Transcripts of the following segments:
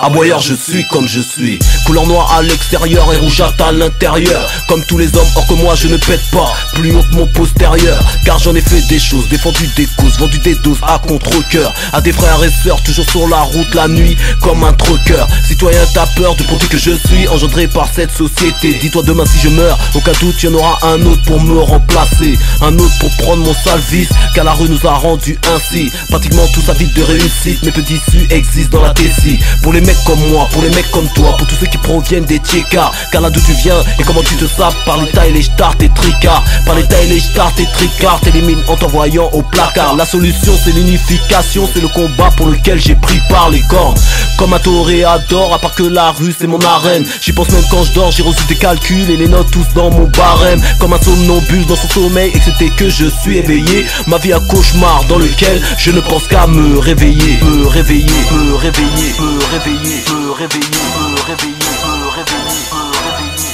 Aboyeur, je suis comme je suis. Couleur noire à l'extérieur et rougeâtre à l'intérieur. Comme tous les hommes, or que moi je ne pète pas. Plus honte mon postérieur. Car j'en ai fait des choses, défendu des causes, vendu des doses à contre-cœur. À des frères et sœurs, toujours sur la route la nuit, comme un troqueur. Citoyen, t'as peur du produit que je suis, engendré par cette société. Dis-toi demain si je meurs, aucun doute, y'en aura un autre pour me remplacer. Un autre pour prendre mon sale vice, car la rue nous a rendu ainsi. Pratiquement tout sa vie de réussite, mes petits issus existent dans la Tessie. Pour les mecs comme moi, pour les mecs comme toi, pour tous ceux qui proviennent des tiecards. Car là d'où tu viens et comment tu te sapes, par l'état et les stars et tricards. Par l'état et les stars et tricards, t'élimines en t'envoyant au placard. La solution c'est l'unification, c'est le combat pour lequel j'ai pris par les cornes. Comme un toréador, à part que la rue c'est mon arène. J'y pense même quand je dors, j'ai reçu des calculs et les notes tous dans mon barème. Comme un somnambule dans son sommeil, et que c'était que je suis éveillé. Ma vie un cauchemar dans lequel je ne pense qu'à me réveiller. Me réveiller, me réveiller, me réveiller, me réveiller, me réveiller, me réveiller, me réveiller,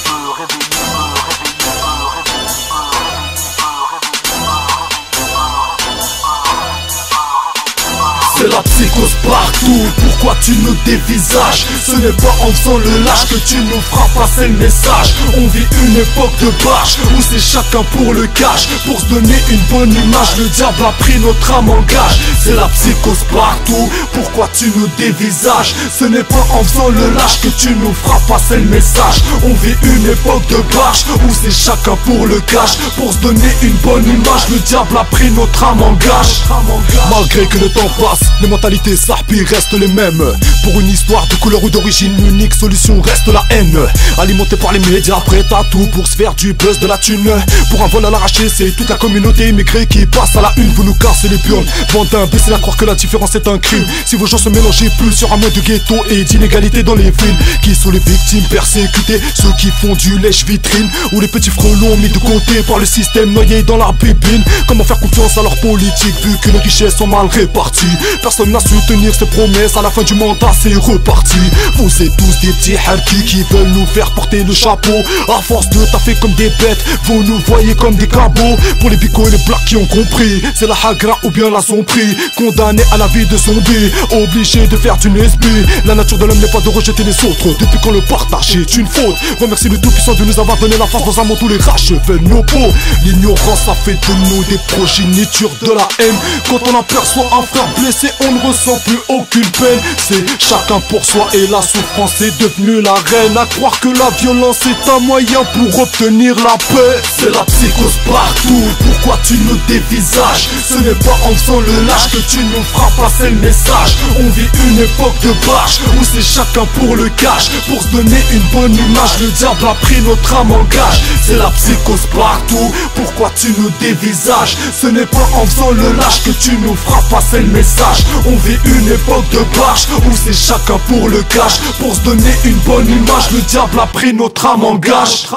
me réveiller. C'est la psychose partout, pourquoi tu nous dévisages? Ce n'est pas en faisant le lâche que tu nous feras passer le message. On vit une époque de barge, où c'est chacun pour le cash. Pour se donner une bonne image, le diable a pris notre âme en gage. C'est la psychose partout, pourquoi tu nous dévisages? Ce n'est pas en faisant le lâche que tu nous feras passer le message. On vit une époque de barge, où c'est chacun pour le cash. Pour se donner une bonne image, le diable a pris notre âme en gage. Malgré que le temps passe, les mentalités sarpies restent les mêmes. Pour une histoire de couleur ou d'origine, l'unique solution reste la haine. Alimentée par les médias, prête à tout pour se faire du buzz, de la thune. Pour un vol à l'arraché, c'est toute la communauté immigrée qui passe à la une. Vous nous cassez les burnes, bande d'imbéciles à croire que la différence est un crime. Si vos gens se mélangent plus, il y aura moins de ghetto et d'inégalité dans les villes. Qui sont les victimes persécutées? Ceux qui font du lèche-vitrine, ou les petits frelons mis de côté par le système, noyés dans la bébine. Comment faire confiance à leur politique vu que les richesses sont mal réparties? Personne n'a su tenir ses promesses, à la fin du mandat c'est reparti. Vous êtes tous des petits harkis qui veulent nous faire porter le chapeau. À force de taffer comme des bêtes, vous nous voyez comme des cabots. Pour les bicos et les blacks qui ont compris, c'est la hagra ou bien la zombie. Condamné à la vie de zombie, obligé de faire du nesbi. La nature de l'homme n'est pas de rejeter les autres, depuis qu'on le partage est une faute. Remercie le Tout-Puissant de nous avoir donné la force dans un monde où les rats chevelent nos peaux. L'ignorance a fait de nous des progénitures de la haine. Quand on aperçoit un frère blessé, on ne ressent plus aucune peine. C'est chacun pour soi et la souffrance est devenue la reine. À croire que la violence est un moyen pour obtenir la paix. C'est la psychose partout, pourquoi tu nous dévisages? Ce n'est pas en faisant le lâche que tu nous feras passer le message. On vit une époque de barge, où c'est chacun pour le cash. Pour se donner une bonne image, le diable a pris notre âme en gage. C'est la psychose partout, pourquoi tu nous dévisages? Ce n'est pas en faisant le lâche que tu nous feras passer le message. On vit une époque de barge, où c'est chacun pour le cash. Pour se donner une bonne image, le diable a pris notre âme en gage.